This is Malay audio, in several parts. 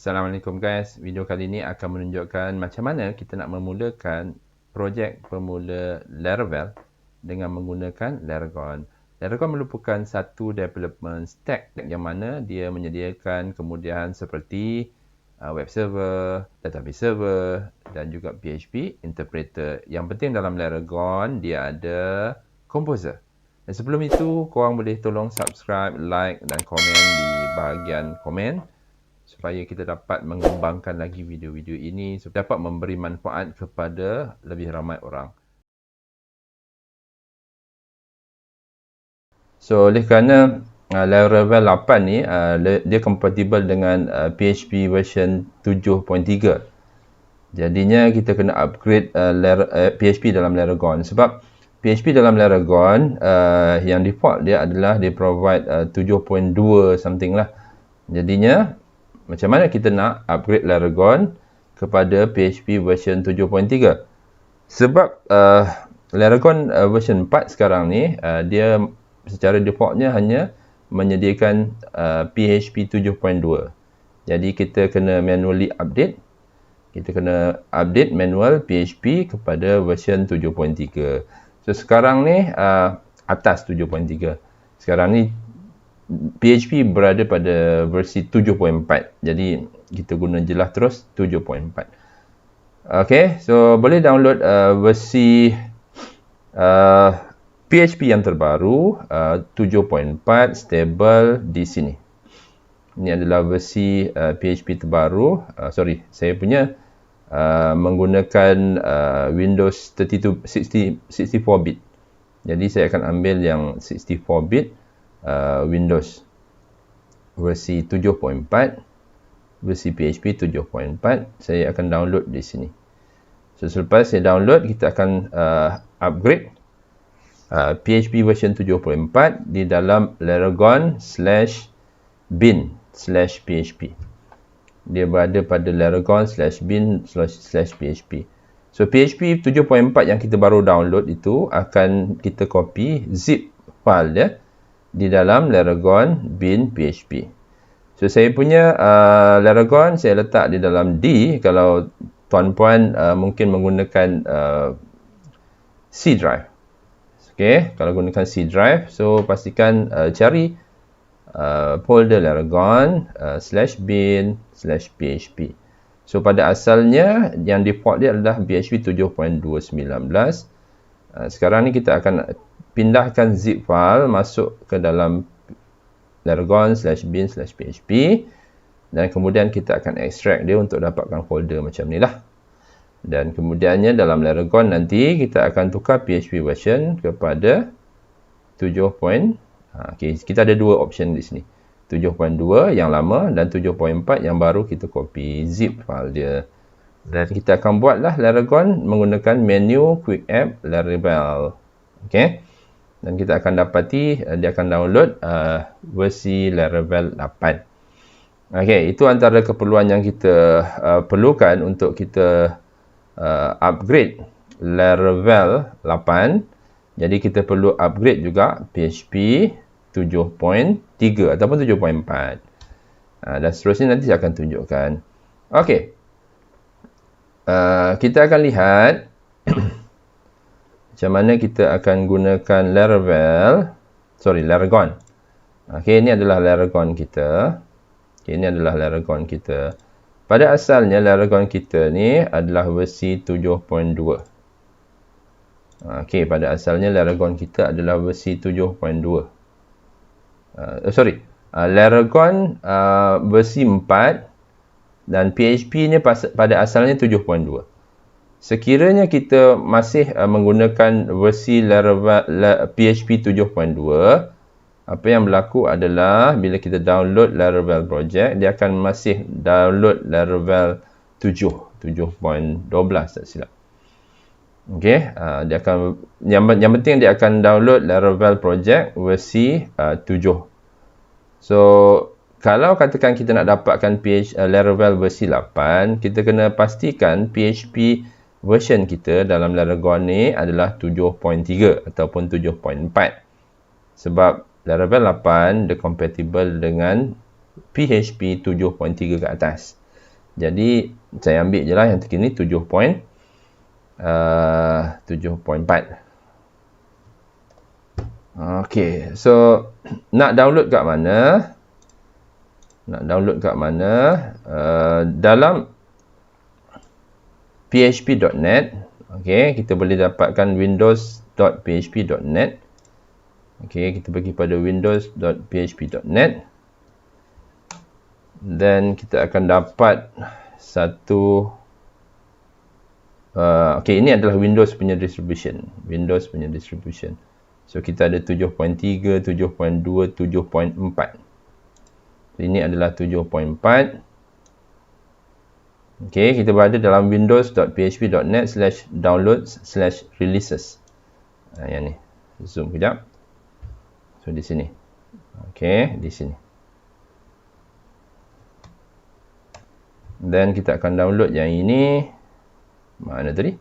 Assalamualaikum guys, video kali ini akan menunjukkan macam mana kita nak memulakan projek pemula Laravel dengan menggunakan Laragon. Laragon merupakan satu development stack yang mana dia menyediakan kemudahan seperti web server, database server dan juga PHP interpreter. Yang penting dalam Laragon dia ada Composer. Dan sebelum itu, korang boleh tolong subscribe, like dan komen di bahagian komen supaya kita dapat mengembangkan lagi video-video ini supaya dapat memberi manfaat kepada lebih ramai orang. So, oleh kerana Laravel 8 ni dia compatible dengan PHP version 7.3. Jadinya kita kena upgrade PHP dalam Laragon sebab PHP dalam Laragon yang default dia adalah dia provide 7.2 something lah. Jadinya macam mana kita nak upgrade Laragon kepada PHP version 7.3? Sebab Laragon version 4 sekarang ni, dia secara defaultnya hanya menyediakan PHP 7.2. Jadi kita kena manually update. Kita kena update manual PHP kepada version 7.3. So sekarang ni atas 7.3. Sekarang ni PHP berada pada versi 7.4. Jadi kita guna je lah terus 7.4. Okay, so boleh download versi PHP yang terbaru 7.4 stable di sini. Ini adalah versi PHP terbaru. Saya punya menggunakan Windows 64-bit. Jadi saya akan ambil yang 64-bit Windows versi 7.4, versi PHP 7.4. Saya akan download di sini. So selepas saya download, kita akan upgrade PHP version 7.4 di dalam Laragon/bin/php. Dia berada pada Laragon/bin/php. So PHP 7.4 yang kita baru download itu akan kita copy zip file dia di dalam Laragon bin PHP. So saya punya Laragon saya letak di dalam D. Kalau tuan-puan mungkin menggunakan C drive. Okay, kalau gunakan C drive, so pastikan cari folder Laragon /bin/php. So pada asalnya yang default dia adalah PHP 7.2.19. Sekarang ni kita akan pindahkan zip file masuk ke dalam Laragon/bin/php dan kemudian kita akan extract dia untuk dapatkan folder macam ni lah. Dan kemudiannya dalam Laragon nanti kita akan tukar PHP version kepada 7. Okay, kita ada dua option di sini. 7.2 yang lama dan 7.4 yang baru, kita copy zip file dia. Dan kita akan buatlah Laragon menggunakan menu Quick App Laravel. Okay. Dan kita akan dapati dia akan download versi Laravel 8. Okey, itu antara keperluan yang kita perlukan untuk kita upgrade Laravel 8. Jadi kita perlu upgrade juga PHP 7.3 ataupun 7.4. Dan seterusnya nanti saya akan tunjukkan. Okey. Kita akan lihat macam mana kita akan gunakan Laragon. Okey, ini adalah Laragon kita. Okey, ini adalah Laragon kita. Pada asalnya Laragon kita ni adalah versi 7.2. Okey, pada asalnya Laragon kita adalah versi 7.2. Laragon versi 4 dan PHP ni pada asalnya 7.2. Sekiranya kita masih menggunakan versi PHP 7.2, apa yang berlaku adalah bila kita download Laravel project, dia akan masih download Laravel 7.12 tak silap. Okey, dia akan yang penting dia akan download Laravel project versi 7. So kalau katakan kita nak dapatkan Laravel versi 8, kita kena pastikan PHP version kita dalam Laragon ni adalah 7.3 ataupun 7.4. Sebab Laravel 8 dia compatible dengan PHP 7.3 ke atas. Jadi saya ambil je lah yang terkini 7.4. Okey, so nak download kat mana? Dalam php.net. Okey, kita boleh dapatkan windows.php.net. Okey, kita pergi pada windows.php.net. Dan kita akan dapat satu okey, ini adalah Windows punya distribution. So kita ada 7.3, 7.2, 7.4. Ini adalah 7.4. Okey, kita berada dalam windows.php.net/downloads/releases. Yang ni. Zoom kejap. So di sini. Okey, di sini. Dan kita akan download yang ini. Mana tadi?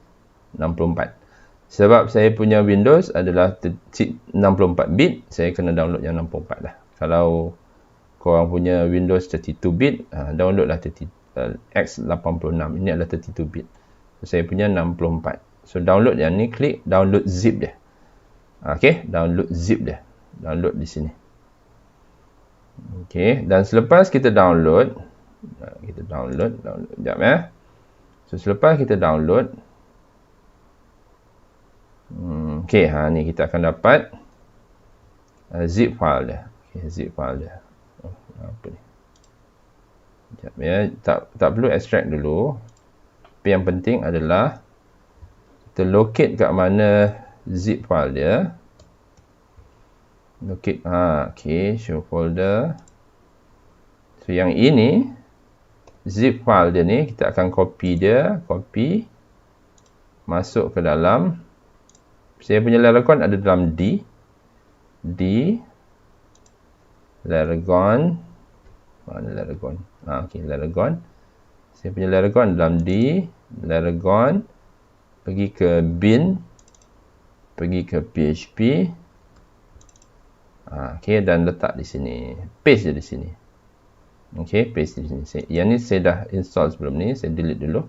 64. Sebab saya punya Windows adalah 64 bit, saya kena download yang 64 lah. Kalau korang punya Windows 32 bit, download lah X86. Ini adalah 32 bit. So, saya punya 64. So download yang ni, klik download zip dia. Okey, download zip dia. Download di sini. Okey, dan selepas kita download, sekejap ya. So selepas kita download, okey, ni kita akan dapat zip file dia. Okey, zip file dia. Apa ni? Sekejap ya, tak perlu extract dulu. Tapi yang penting adalah kita locate kat mana zip file dia. Locate, okey, show folder. So yang ini zip file dia ni, kita akan copy masuk ke dalam, saya punya Laragon ada dalam D Laragon, mana Laragon? Okey, Laragon. Saya punya Laragon dalam D Laragon, pergi ke bin, pergi ke PHP. Okey, dan letak di sini, paste je di sini. Okey, paste di sini. Yang ni saya dah install sebelum ni, saya delete dulu.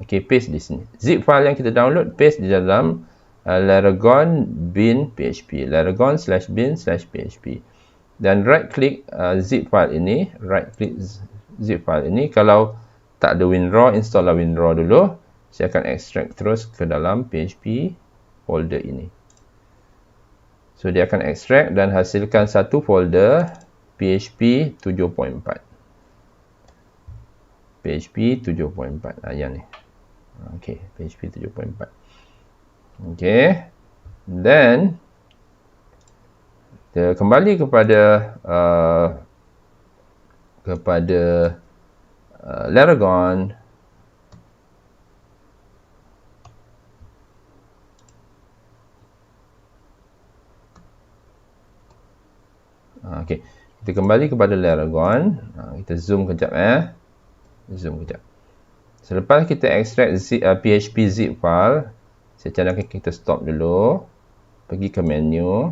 Okey, paste di sini. Zip file yang kita download, paste di dalam Laragon bin PHP. Laragon/bin/php. Dan right click zip file ini, kalau tak ada WinRAR, install lah WinRAR dulu. Saya akan extract terus ke dalam PHP folder ini. So dia akan extract dan hasilkan satu folder PHP 7.4. PHP 7.4. Yang ni. Okey, PHP 7.4. Okey. Then kita kembali kepada Laragon. Okey, kita kembali kepada Laragon. Kita zoom kejap Zoom kejap. Selepas kita extract PHP zip file, saya cadangkan kita stop dulu. Pergi ke menu.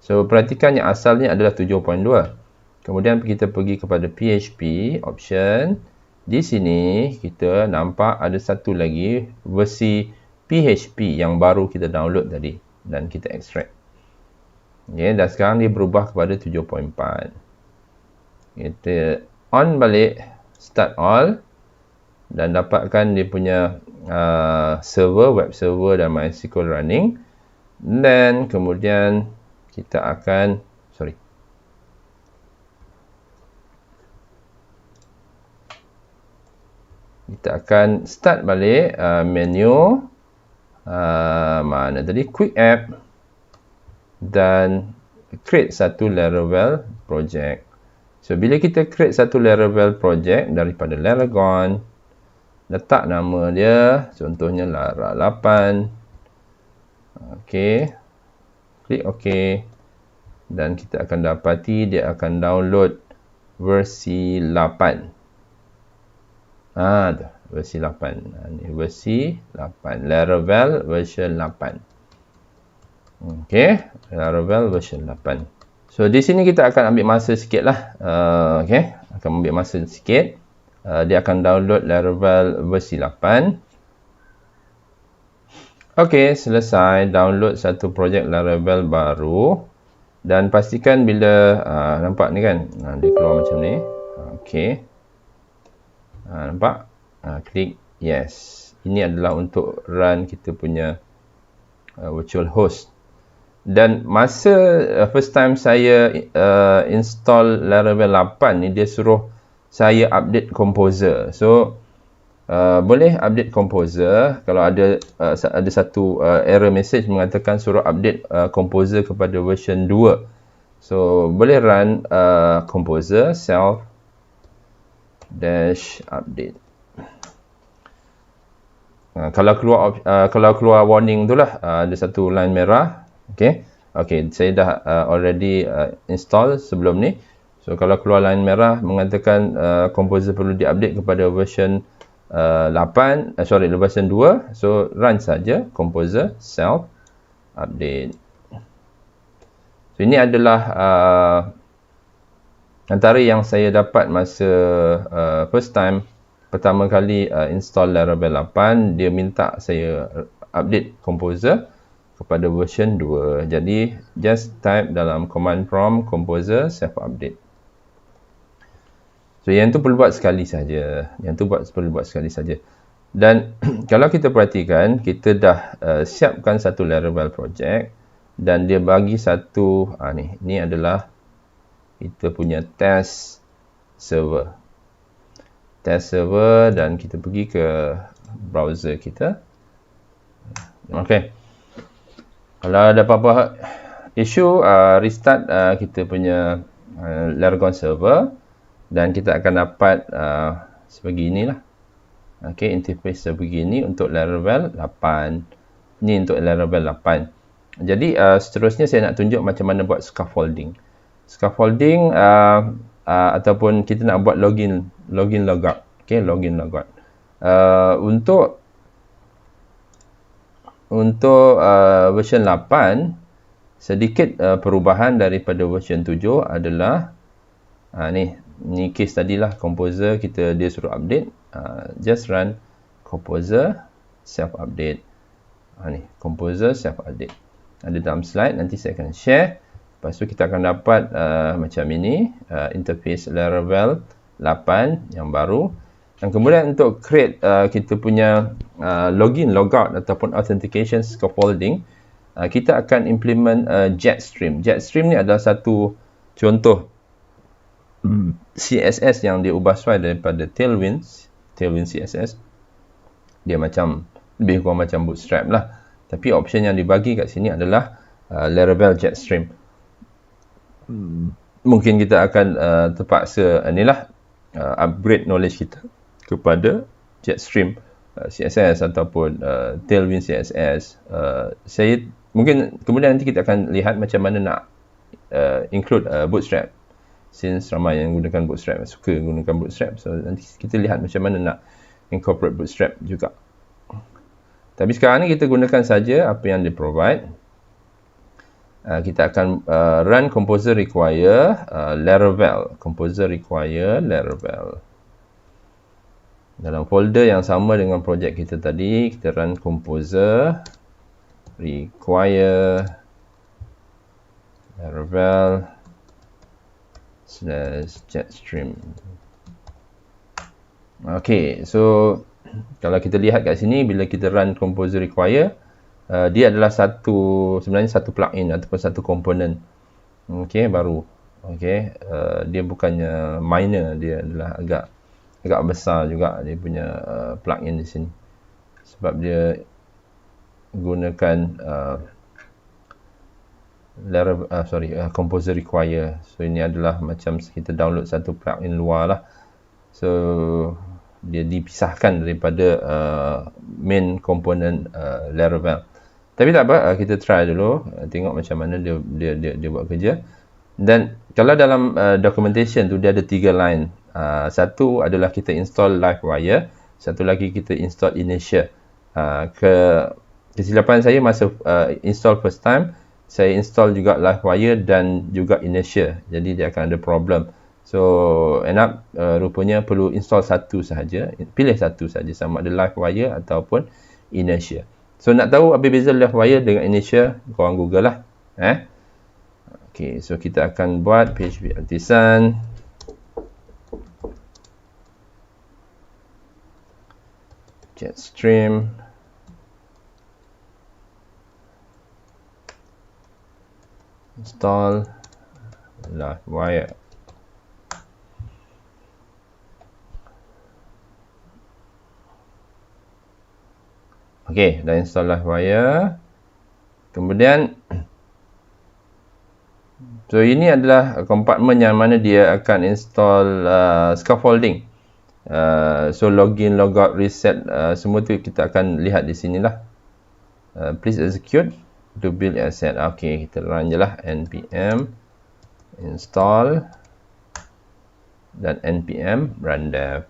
So perhatikan yang asalnya adalah 7.2. Kemudian kita pergi kepada PHP option. Di sini kita nampak ada satu lagi versi PHP yang baru kita download tadi dan kita extract. Okay, dan sekarang dia berubah kepada 7.4. Kita on balik, start all, dan dapatkan dia punya server, web server dan MySQL running. Dan kemudian kita akan start balik menu mana tadi, quick app, dan create satu Laravel project. So bila kita create satu Laravel project daripada Laragon, letak nama dia contohnya Lara 8. Okey, klik OK, dan kita akan dapati dia akan download versi 8. Versi 8. Ni versi 8, Laravel version 8. Okey, Laravel version 8. So di sini kita akan ambil masa sikit lah. Okey, akan ambil masa sikit. dia akan download Laravel versi 8. Okey, selesai download satu projek Laravel baru. Dan pastikan bila nampak ni kan, dia keluar macam ni. Okey, nampak? Klik yes. Ini adalah untuk run kita punya virtual host. Dan masa first time saya install Laravel 8 ni, dia suruh saya update Composer. So boleh update Composer kalau ada satu error message mengatakan suruh update Composer kepada version 2. So boleh run Composer self dash update. Kalau keluar warning tu lah, ada satu line merah. Okey, saya dah already install sebelum ni. So kalau keluar line merah mengatakan Composer perlu diupdate kepada version version 2. So run saja Composer self update. So ini adalah antara yang saya dapat masa first time pertama kali install Laravel 8. Dia minta saya update Composer kepada version 2. Jadi just type dalam command prompt Composer self update. So yang tu perlu buat sekali saja. Perlu buat sekali saja. Dan kalau kita perhatikan, kita dah siapkan satu Laravel project dan dia bagi satu ni adalah kita punya test server. Dan kita pergi ke browser kita. Okey. Kalau ada apa-apa issue, restart kita punya Laragon server dan kita akan dapat sebeginilah. Okey, interface sebegini untuk Laravel 8. Ini untuk Laravel 8. Jadi seterusnya saya nak tunjuk macam mana buat scaffolding. Scaffolding ataupun kita nak buat login logout. Okey, login logout. Untuk version 8 sedikit perubahan daripada version 7 adalah ni case tadilah Composer dia suruh update. Just run Composer self update. Ni Composer self update. Ada dalam slide, nanti saya akan share. Lepas tu kita akan dapat macam ini interface Laravel 8 yang baru. Dan kemudian untuk create kita punya login, logout ataupun authentication scaffolding, kita akan implement Jetstream. Jetstream ni adalah satu contoh CSS yang dia ubah suai daripada Tailwind CSS. Dia macam lebih kurang macam Bootstrap lah. Tapi option yang dibagi kat sini adalah Laravel Jetstream. Mungkin kita akan terpaksa upgrade knowledge kita kepada Jetstream CSS ataupun Tailwind CSS. Saya mungkin kemudian nanti kita akan lihat macam mana nak include Bootstrap. Since ramai yang gunakan Bootstrap, suka gunakan Bootstrap, so nanti kita lihat macam mana nak incorporate Bootstrap juga. Tapi sekarang ni kita gunakan saja apa yang dia provide. Kita akan run Composer require Laravel. Composer require Laravel. Dalam folder yang sama dengan projek kita tadi, kita run Composer require Laravel /Jetstream. Okay, so kalau kita lihat kat sini, bila kita run Composer require, dia adalah sebenarnya satu plugin ataupun satu komponen baru. Dia bukannya minor, dia adalah agak besar juga dia punya plugin di sini, sebab dia gunakan Composer require. So ini adalah macam kita download satu plugin luar lah. So dia dipisahkan daripada main komponen Laravel. Tapi tak apa, kita try dulu, tengok macam mana dia buat kerja. Dan kalau dalam documentation tu dia ada 3 line. Satu adalah kita install Livewire, satu lagi kita install Inertia. Kesilapan saya masa install first time, saya install juga Livewire dan juga Inertia. Jadi dia akan ada problem. So end up rupanya perlu install satu sahaja, pilih satu sahaja, sama ada Livewire ataupun Inertia. So nak tahu apa beza Livewire dengan Inertia, korang Google lah. Okay, so kita akan buat PHP Artisan. Jetstream. Install Livewire. Okay, dah install Livewire. Kemudian so ini adalah kompartmen yang mana dia akan install scaffolding. So login, logout, reset, semua tu kita akan lihat di sinilah. Please execute to build asset. Okay, kita run je lah. npm install dan npm run dev.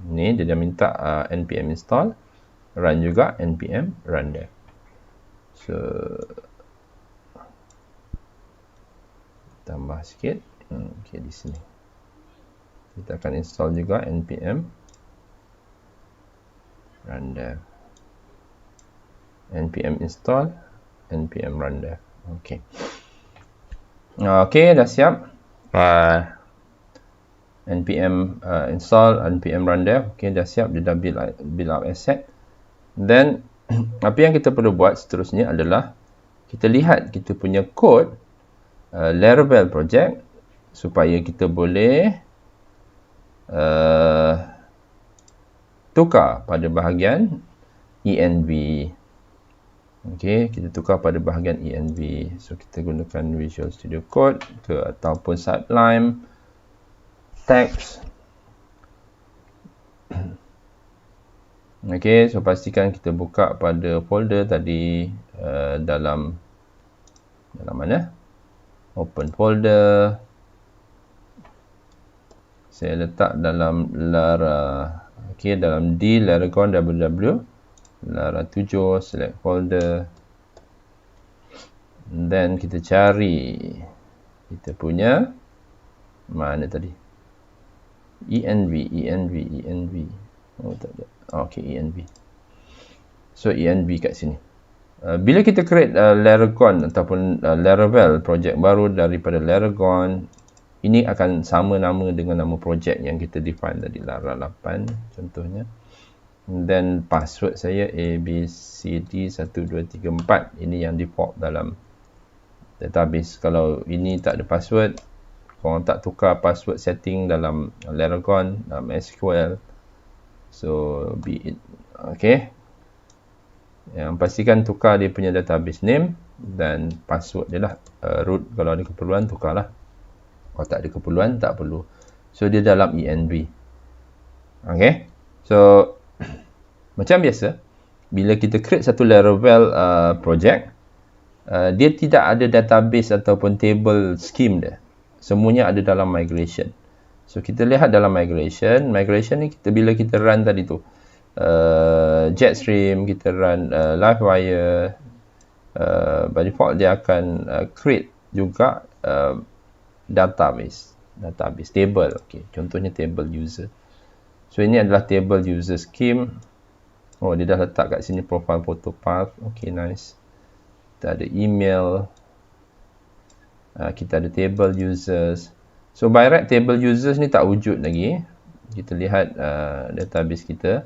Ni dia dah minta npm install, run juga npm run dev. So tambah sikit. Okay, di sini kita akan install juga npm run dev, npm install, npm run dev. Okay, okay, dah siap. npm install, npm run dev. Okay, dah siap, dia dah build up asset. Then apa yang kita perlu buat seterusnya adalah kita lihat kita punya code Laravel project supaya kita boleh tukar pada bahagian env. Okay, kita tukar pada bahagian env. So kita gunakan Visual Studio Code ataupun Sublime Text. Okay, so pastikan kita buka pada folder tadi, dalam mana? Open folder. Saya letak dalam Lara. Okay, dalam D Laragon www Lara 7, select folder. Then kita cari kita punya mana tadi? env. Oh, tak ada. Okay, env. So env kat sini. Bila kita create Laragon ataupun Laravel project baru daripada Laragon, ini akan sama nama dengan nama project yang kita define tadi, Lara 8 contohnya. Dan password saya ABCD1234. Ini yang default dalam database. Kalau ini tak ada password, korang tak tukar password setting dalam Laragon, dalam SQL, so be it. Okay, yang pastikan tukar dia punya database name dan password dia lah. Root kalau ada keperluan tukarlah, kalau tak ada keperluan tak perlu. So dia dalam env. Okay, so macam biasa bila kita create satu Laravel project, dia tidak ada database ataupun table scheme dia. Semuanya ada dalam migration. So kita lihat dalam migration ni bila kita run tadi tu Jetstream, kita run Livewire, by default dia akan create juga database table. Okay, contohnya table user. So ini adalah table user scheme. Oh, dia dah letak kat sini profile photo path. Okay, nice. Kita ada email. Kita ada table users. So by right table users ni tak wujud lagi. Kita lihat database kita.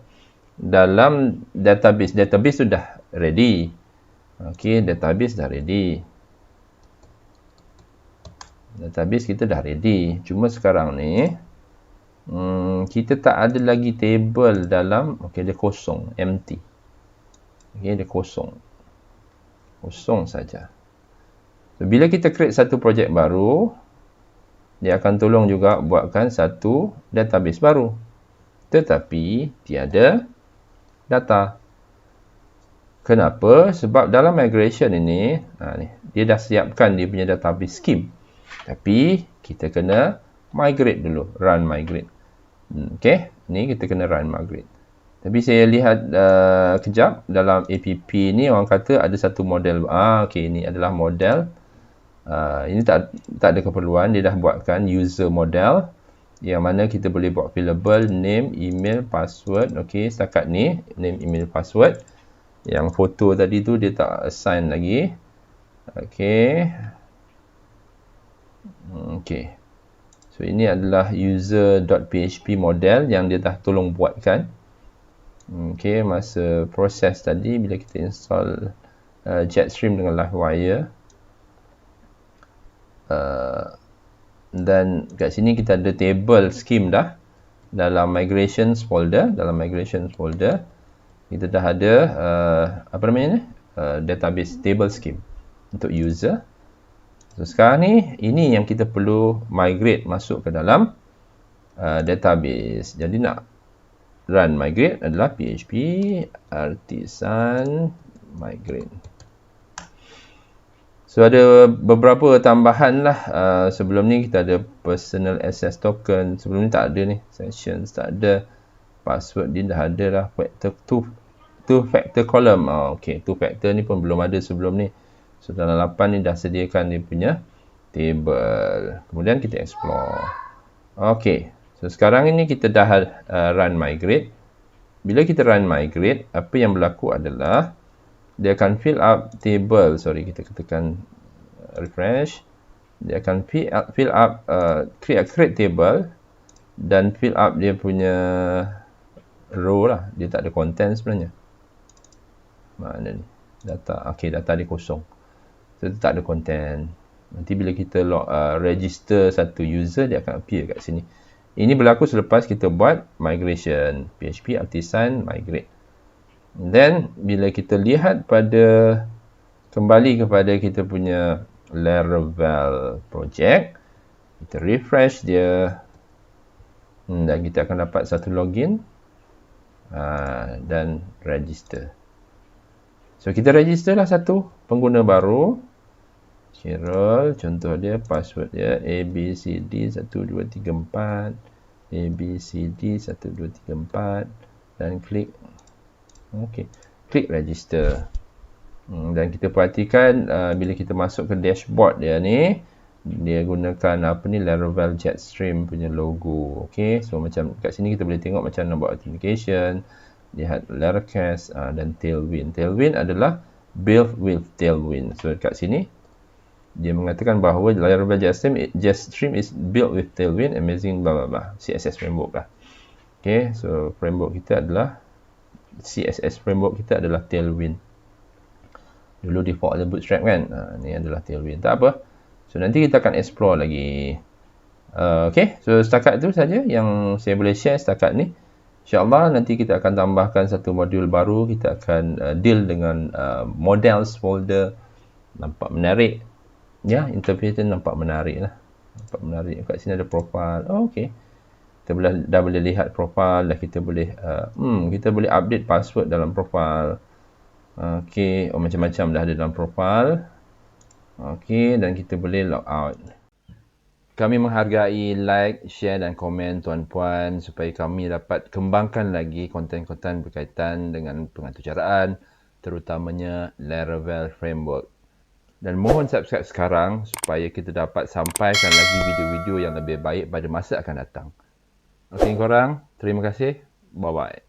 Dalam database tu dah ready. Okay, database dah ready. Database kita dah ready. Cuma sekarang ni kita tak ada lagi table dalam. Okay, dia kosong, empty. Okay, dia kosong saja. So, bila kita create satu projek baru, dia akan tolong juga buatkan satu database baru. Tetapi tiada data. Kenapa? Sebab dalam migration ini, ni, dia dah siapkan dia punya database scheme. Tapi kita kena migrate dulu, run migrate. Okay, ni kita kena run migrate. Tapi saya lihat kejap dalam app ni orang kata ada satu model. Okay, ini adalah model Ini tak ada keperluan, dia dah buatkan user model yang mana kita boleh buat fillable name, email, password. Okey, setakat ni name, email, password. Yang foto tadi tu dia tak assign lagi. Okey. Okey. So ini adalah user.php model yang dia dah tolong buatkan. Okey, masa proses tadi bila kita install Jetstream dengan Livewire, dan kat sini kita ada table scheme dah dalam migrations folder. Kita dah ada apa namanya ni, database table scheme untuk user. So sekarang ni ini yang kita perlu migrate masuk ke dalam database. Jadi nak run migrate adalah php artisan migrate. So ada beberapa tambahan lah. Sebelum ni kita ada personal access token. Sebelum ni tak ada ni. Sessions tak ada. Password dia dah ada lah. Factor two factor column. Okay, two factor ni pun belum ada sebelum ni. So dalam 8 ni dah sediakan dia punya table. Kemudian kita explore. Okay. So sekarang ini kita dah run migrate. Bila kita run migrate, apa yang berlaku adalah dia akan fill up table. Sorry, kita tekan refresh. Dia akan fill up create table dan fill up dia punya row lah. Dia tak ada content sebenarnya. Mana ni? Data. Okay, data dia kosong. So dia tak ada content. Nanti bila kita register satu user, dia akan appear kat sini. Ini berlaku selepas kita buat migration. PHP artisan migrate. Then, bila kita lihat kembali kepada kita punya Laravel project, kita refresh dia. Dan kita akan dapat satu login. Dan register. So, kita register lah satu pengguna baru. Cheryl, contoh dia, password dia ABCD1234, ABCD1234 dan klik register. Dan kita perhatikan bila kita masuk ke dashboard dia ni, dia gunakan Laravel Jetstream punya logo. Okey, so macam kat sini kita boleh tengok macam nak buat authentication, lihat Laracast dan Tailwind. Tailwind adalah build with Tailwind. So kat sini dia mengatakan bahawa Laravel Jetstream is built with Tailwind, amazing blah blah blah. CSS framework lah. Okay, so framework kita adalah CSS framework kita adalah Tailwind. Dulu default ada Bootstrap kan. Ni adalah Tailwind. Tak apa. So nanti kita akan explore lagi. Okay, so setakat itu saja yang saya boleh share setakat ni. InsyaAllah nanti kita akan tambahkan satu modul baru. Kita akan deal dengan models folder. Nampak menarik. Ya, interface dia nampak menarik lah. Nampak menarik. Kat sini ada profile. Okay. Kita dah boleh lihat profile. Dah kita boleh update password dalam profile. Okay. Macam-macam dah ada dalam profile. Okay. Dan kita boleh log out. Kami menghargai like, share dan komen tuan-puan supaya kami dapat kembangkan lagi konten-konten berkaitan dengan pengaturcaraan, terutamanya Laravel Framework. Dan mohon subscribe sekarang supaya kita dapat sampaikan lagi video-video yang lebih baik pada masa akan datang. Okey korang, terima kasih. Bye-bye.